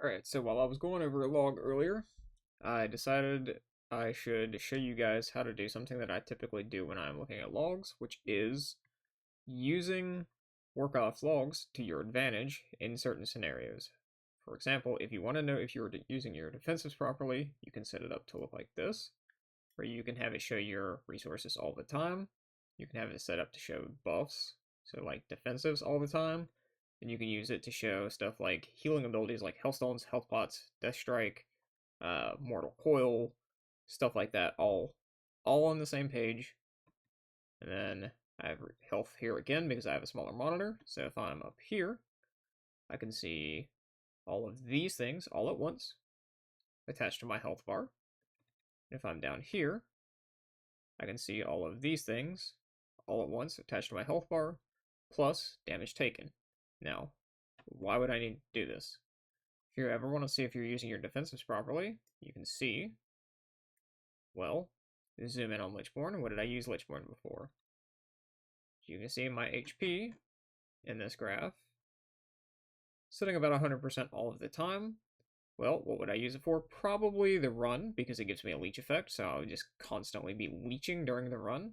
Alright, so while I was going over a log earlier, I decided I should show you guys how to do something that I typically do when I'm looking at logs, which is using Warcraft logs to your advantage in certain scenarios. For example, if you want to know if you're using your defensives properly, you can set it up to look like this, where you can have it show your resources all the time. You can have it set up to show buffs, so like defensives all the time. And you can use it to show stuff like healing abilities like Hellstones, Health Pots, Death Strike, Mortal Coil, stuff like that, all on the same page. And then I have health here again because I have a smaller monitor. So if I'm up here, I can see all of these things all at once attached to my health bar. If I'm down here, I can see all of these things all at once attached to my health bar, plus damage taken. Now, why would I need to do this? If you ever want to see if you're using your defensives properly, you can see, well, zoom in on Lichborn. What did I use Lichborn before? You can see my HP in this graph sitting about 100% all of the time. Well, what would I use it for? Probably the run, because it gives me a leech effect, so I would just constantly be leeching during the run.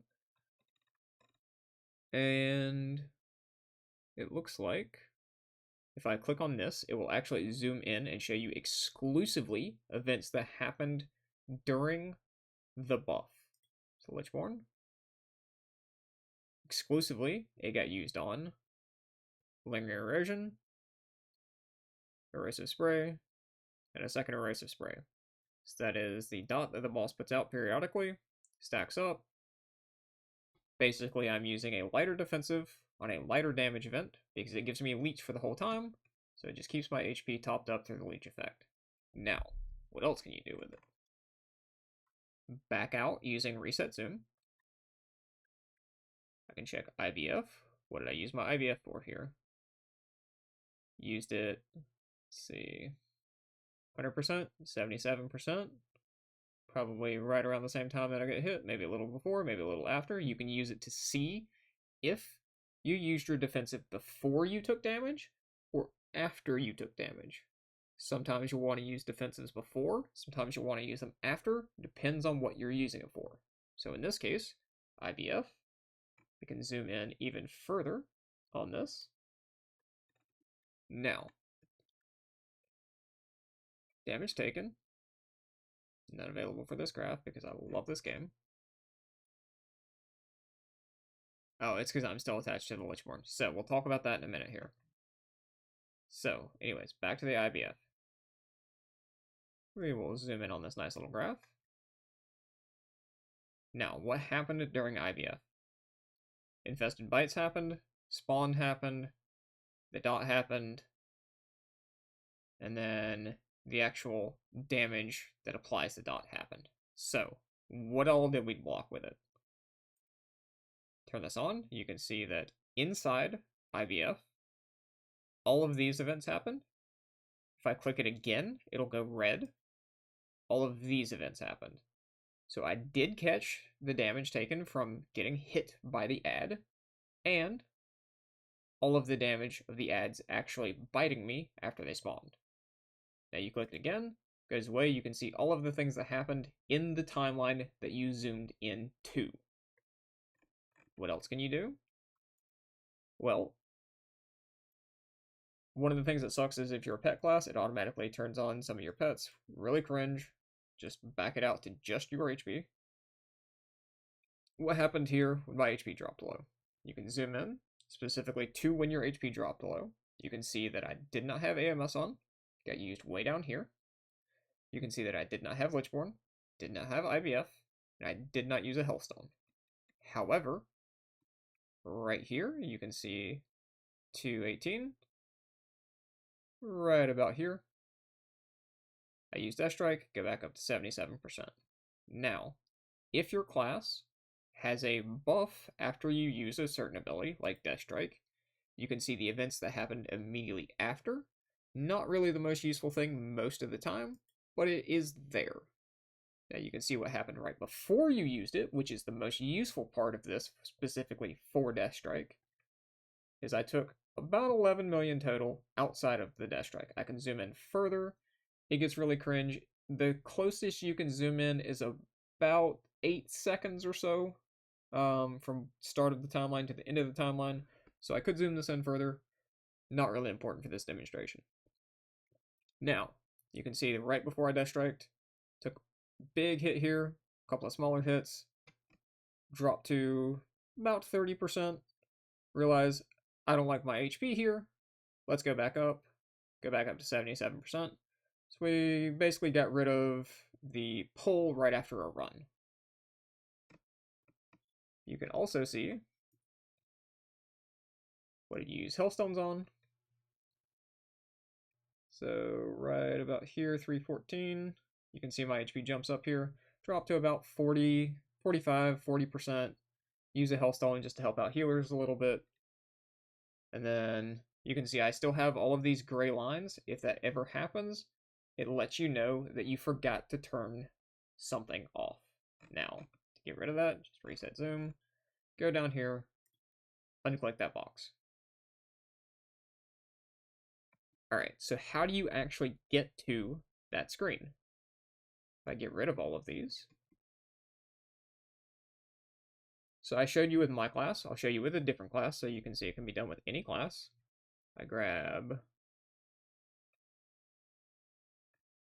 And it looks like if I click on this, it will actually zoom in and show you exclusively events that happened during the buff. So Lichborn. Exclusively, it got used on Lingering Erosion, Erosive Spray, and a second Erosive Spray. So that is the dot that the boss puts out periodically, stacks up. Basically, I'm using a lighter defensive on a lighter damage event because it gives me a leech for the whole time, so it just keeps my HP topped up through the leech effect. Now, what else can you do with it? Back out using Reset Zoom. I can check IBF. What did I use my IBF for here? Used it, let's see, 100%, 77%. Probably right around the same time that I get hit, maybe a little before, maybe a little after. You can use it to see if you used your defensive before you took damage or after you took damage. Sometimes you'll want to use defensives before, sometimes you'll want to use them after, depends on what you're using it for. So in this case, IBF, we can zoom in even further on this. Now, damage taken, not available for this graph because I love this game. Oh, it's because I'm still attached to the Lichborn. So we'll talk about that in a minute here. So, anyways, back to the IBF. We will zoom in on this nice little graph. Now, what happened during IBF? Infested bites happened, spawn happened, the dot happened, and then the actual damage that applies to dot happened. So, what all did we block with it? Turn this on, you can see that inside IBF, all of these events happened. If I click it again, it'll go red. All of these events happened. So I did catch the damage taken from getting hit by the ad, and all of the damage of the ads actually biting me after they spawned. Now you click it again, goes away, you can see all of the things that happened in the timeline that you zoomed in to. What else can you do? Well, one of the things that sucks is if you're a pet class, it automatically turns on some of your pets. Really cringe. Just back it out to just your HP. What happened here when my HP dropped low? You can zoom in, specifically to when your HP dropped low. You can see that I did not have AMS on. Got used way down here. You can see that I did not have Lichborn, did not have IBF, and I did not use a Hellstone. However, right here, you can see 218. Right about here, I use Death Strike, go back up to 77%. Now, if your class has a buff after you use a certain ability, like Death Strike, you can see the events that happened immediately after. Not really the most useful thing most of the time, but it is there. Now you can see what happened right before you used it, which is the most useful part of this, specifically for Death Strike, is I took about 11 million total outside of the death strike. I can zoom in further. It gets really cringe. The closest you can zoom in is about 8 seconds or so from start of the timeline to the end of the timeline. So I could zoom this in further. Not really important for this demonstration. Now, you can see right before I death striked, took a big hit here, a couple of smaller hits, dropped to about 30%. Realize I don't like my HP here. Let's go back up to 77%. So we basically got rid of the pull right after a run. You can also see what did you use Hellstones on. So right about here, 314, you can see my HP jumps up here, drop to about 40, 45, 40%. Use a Hellstone just to help out healers a little bit. And then you can see I still have all of these gray lines. If that ever happens, it lets you know that you forgot to turn something off. Now, to get rid of that, just reset zoom, go down here, unclick that box. Alright, so how do you actually get to that screen? If I get rid of all of these. So I showed you with my class, I'll show you with a different class so you can see it can be done with any class. I grab,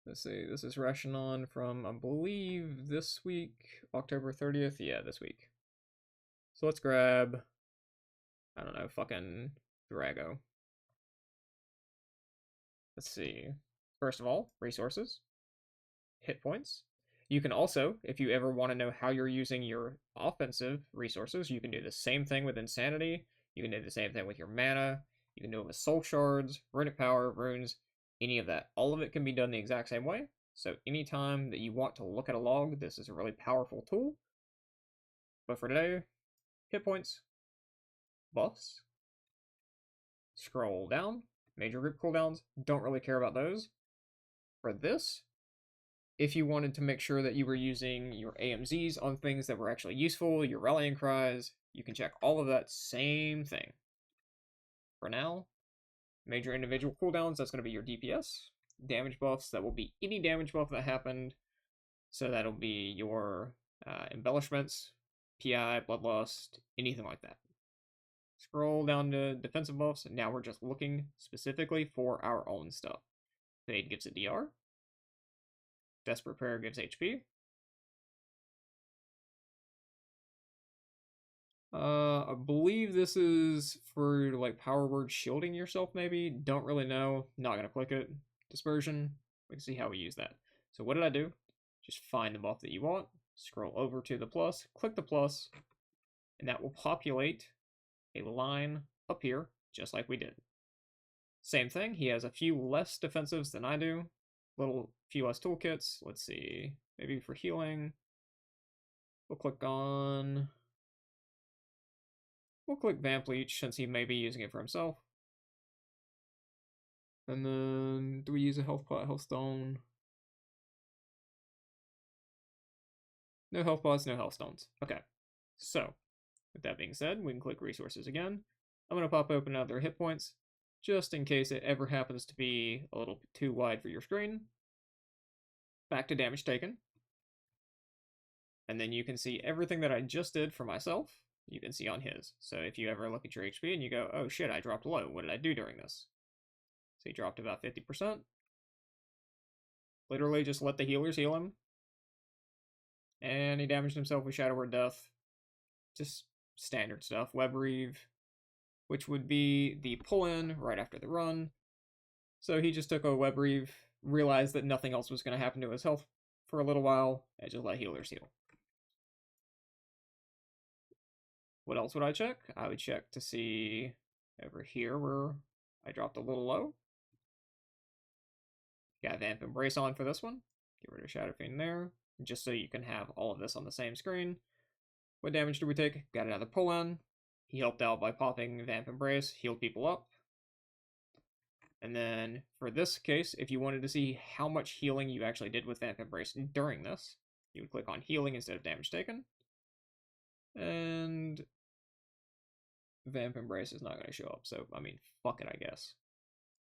let's see, this is Rashinon from, I believe, this week, October 30th, yeah, this week. So let's grab, I don't know, fucking Drago. Let's see, first of all, resources, hit points. You can also, if you ever want to know how you're using your offensive resources, you can do the same thing with Insanity, you can do the same thing with your mana, you can do it with Soul Shards, Runic Power, Runes, any of that. All of it can be done the exact same way, so anytime that you want to look at a log, this is a really powerful tool. But for today, hit points, buffs, scroll down, major group cooldowns, don't really care about those. For this, if you wanted to make sure that you were using your AMZs on things that were actually useful, your rallying cries, you can check all of that same thing. For now, major individual cooldowns, that's going to be your DPS. Damage buffs, that will be any damage buff that happened. So that'll be your embellishments, PI, Bloodlust, anything like that. Scroll down to defensive buffs, and now we're just looking specifically for our own stuff. Fade gives a DR. Desperate Prayer gives HP. I believe this is for like power word shielding yourself, maybe. Don't really know. Not gonna click it. Dispersion. We can see how we use that. So what did I do? Just find the buff that you want. Scroll over to the plus. Click the plus, and that will populate a line up here, just like we did. Same thing. He has a few less defensives than I do. Few less toolkits. Let's see. Maybe for healing, we'll click Vamp Leech since he may be using it for himself. And then, do we use a health pot, health stone? No health pots, no health stones. Okay. So, with that being said, we can click resources again. I'm going to pop open other hit points, just in case it ever happens to be a little bit too wide for your screen. Back to damage taken. And then you can see everything that I just did for myself, you can see on his. So if you ever look at your HP and you go, oh shit, I dropped low, what did I do during this? So he dropped about 50%. Literally just let the healers heal him. And he damaged himself with Shadow Word Death. Just standard stuff. Web Reeve, which would be the pull-in right after the run. So he just took a Web Reeve, realized that nothing else was going to happen to his health for a little while, and just let healers heal. What else would I check? I would check to see over here where I dropped a little low. Got Vamp Embrace on for this one. Get rid of Shadow Fiend there, just so you can have all of this on the same screen. What damage did we take? Got another pull-in. He helped out by popping Vamp Embrace, healed people up. And then for this case, if you wanted to see how much healing you actually did with Vamp Embrace during this, you would click on healing instead of damage taken. And Vamp Embrace is not going to show up, so, I mean, fuck it, I guess.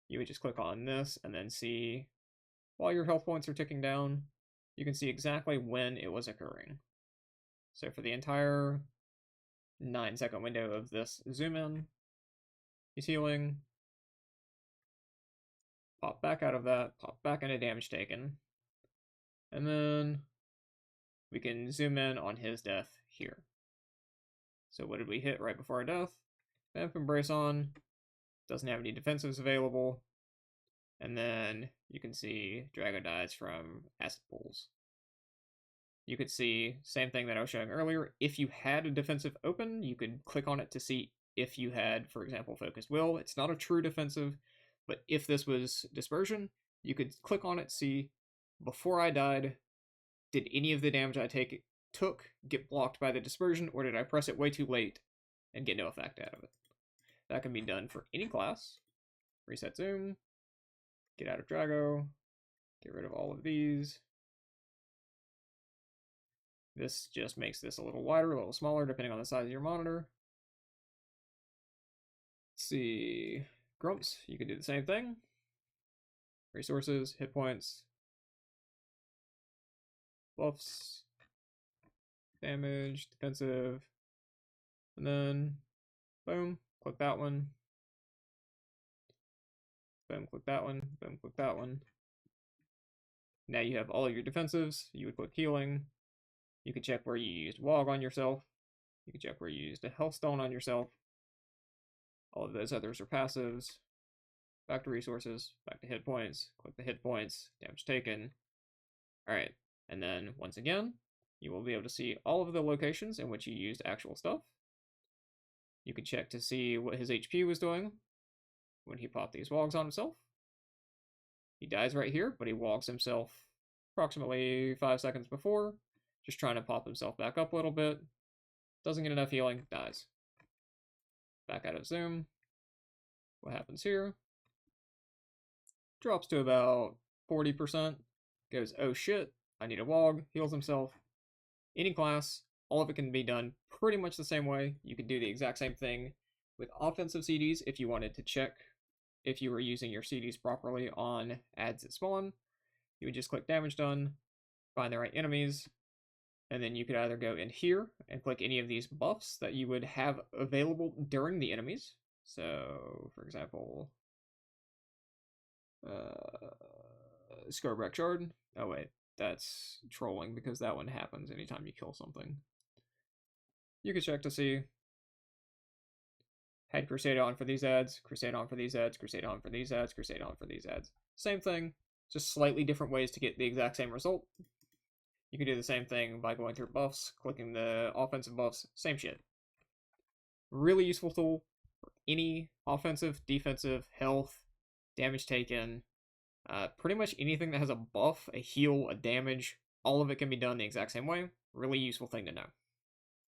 You would just click on this and then see, while your health points are ticking down, you can see exactly when it was occurring. So for the entire 9-second window of this zoom in, he's healing, pop back out of that, pop back into damage taken, and then we can zoom in on his death here. So what did we hit right before our death? Vamp Embrace on, doesn't have any defensives available, and then you can see Drago dies from acid pools. You could see, same thing that I was showing earlier, if you had a defensive open, you could click on it to see if you had, for example, Focused Will. It's not a true defensive, but if this was Dispersion, you could click on it, see, before I died, did any of the damage I took get blocked by the Dispersion, or did I press it way too late and get no effect out of it? That can be done for any class. Reset zoom, get out of Drago, get rid of all of these. This just makes this a little wider, a little smaller, depending on the size of your monitor. Let's see, Grumps, you can do the same thing. Resources, hit points, buffs, damage, defensive, and then, boom, click that one. Boom, click that one, boom, click that one. Now you have all of your defensives. You would click healing. You can check where you used Wog on yourself. You can check where you used a Health Stone on yourself. All of those others are passives. Back to resources, back to hit points. Click the hit points, damage taken. Alright, and then once again, you will be able to see all of the locations in which you used actual stuff. You can check to see what his HP was doing when he popped these Wogs on himself. He dies right here, but he wogs himself approximately 5 seconds before, just trying to pop himself back up a little bit. Doesn't get enough healing, dies. Back out of zoom. What happens here? Drops to about 40%. Goes, oh shit, I need a Wog, heals himself. Any class, all of it can be done pretty much the same way. You can do the exact same thing with offensive CDs if you wanted to check if you were using your CDs properly on ads that spawn. You would just click damage done, find the right enemies, and then you could either go in here and click any of these buffs that you would have available during the enemies. So, for example, Scarbreak Shard. Oh wait, that's trolling because that one happens anytime you kill something. You could check to see, had Crusade on for these ads, Crusade on for these ads, Crusade on for these ads, Crusade on for these ads. Same thing, just slightly different ways to get the exact same result. You can do the same thing by going through buffs, clicking the offensive buffs, same shit. Really useful tool for any offensive, defensive, health, damage taken, pretty much anything that has a buff, a heal, a damage, all of it can be done the exact same way. Really useful thing to know.